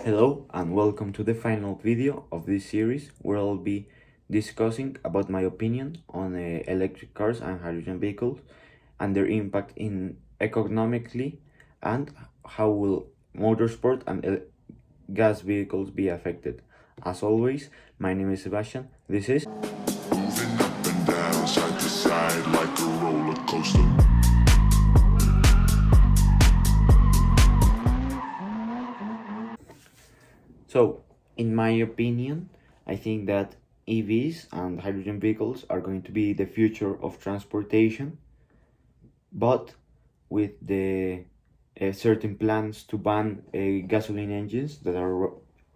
Hello and welcome to the final video of this series where I'll be discussing about my opinion on electric cars and hydrogen vehicles and their impact in economically and how will motorsport and gas vehicles be affected. As always, my name is Sebastian. This is Moving up and down, side to side like a roller coaster. So, in my opinion, I think that EVs and hydrogen vehicles are going to be the future of transportation, but with the certain plans to ban gasoline engines that are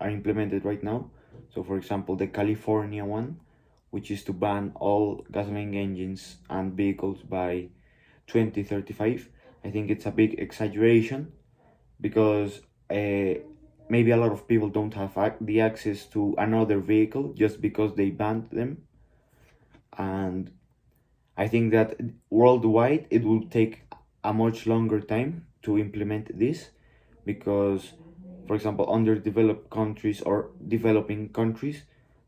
implemented right now. So, for example, the California one, which is to ban all gasoline engines and vehicles by 2035. I think it's a big exaggeration because maybe a lot of people don't have the access to another vehicle just because they banned them, and I think that worldwide it will take a much longer time to implement this because, for example, underdeveloped countries or developing countries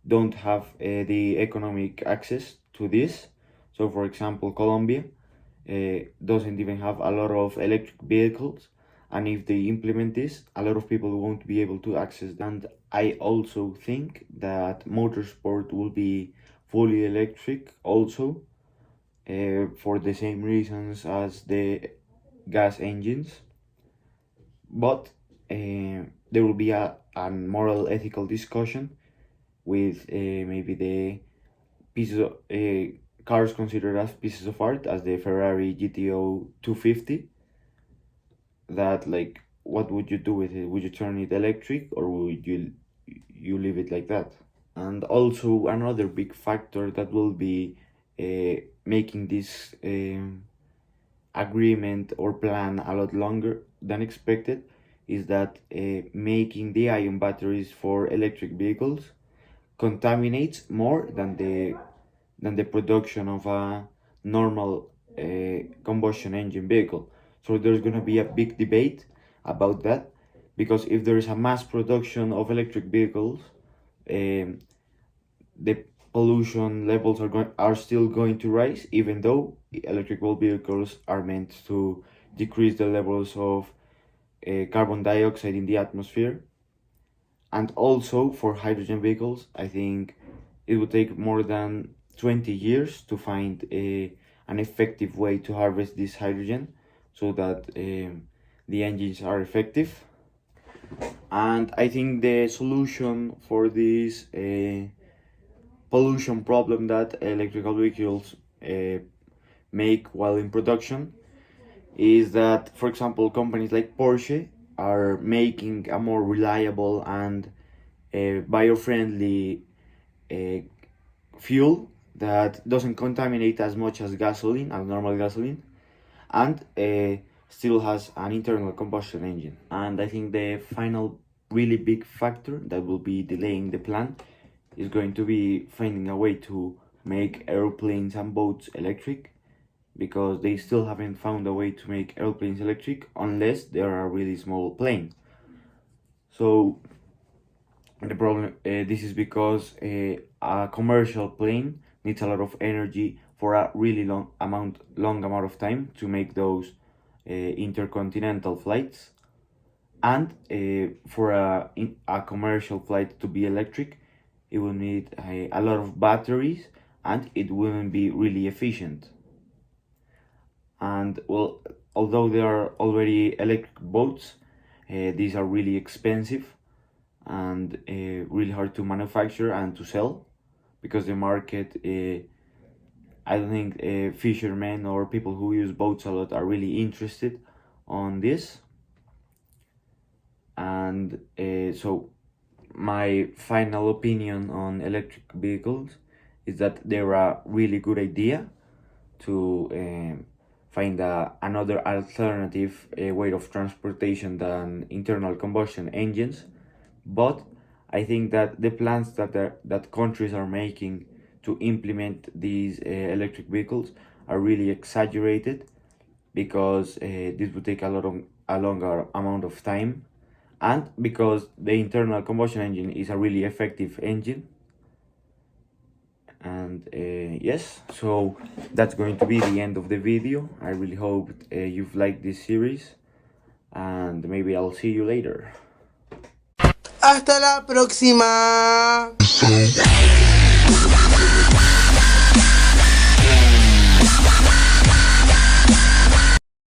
don't have the economic access to this. So, for example, Colombia doesn't even have a lot of electric vehicles, and if they implement this, a lot of people won't be able to access them. And I also think that motorsport will be fully electric also, for the same reasons as the gas engines, but there will be a moral ethical discussion with maybe the pieces of cars considered as pieces of art as the Ferrari GTO 250, that like what would you do with it? Would you turn it electric or would you leave it like that? And also another big factor that will be making this agreement or plan a lot longer than expected is that making the ion batteries for electric vehicles contaminates more than the production of a normal combustion engine vehicle. So there's going to be a big debate about that, because if there is a mass production of electric vehicles, um, the pollution levels are still going to rise, even though electrical vehicles are meant to decrease the levels of carbon dioxide in the atmosphere. And also for hydrogen vehicles, I think it would take more than 20 years to find an effective way to harvest this hydrogen so that the engines are effective. And I think the solution for this pollution problem that electrical vehicles make while in production is that, for example, companies like Porsche are making a more reliable and bio-friendly uh, fuel that doesn't contaminate as much as gasoline, as normal gasoline, and still has an internal combustion engine. And I think the final really big factor that will be delaying the plan is going to be finding a way to make airplanes and boats electric, because they still haven't found a way to make airplanes electric unless they are a really small plane. So the problem, this is because a commercial plane needs a lot of energy for a really long amount of time to make those intercontinental flights, and for a commercial flight to be electric, it will need a lot of batteries, and it wouldn't be really efficient. And well, although there are already electric boats, these are really expensive and really hard to manufacture and to sell, because the market, I don't think fishermen or people who use boats a lot are really interested on this. And so my final opinion on electric vehicles is that they're a really good idea to find another alternative way of transportation than internal combustion engines. But I think that the plans that countries are making to implement these electric vehicles are really exaggerated, because this would take a longer amount of time, and because the internal combustion engine is a really effective engine. And yes, so that's going to be the end of the video. I really hope you've liked this series, and maybe I'll see you later. Hasta la próxima.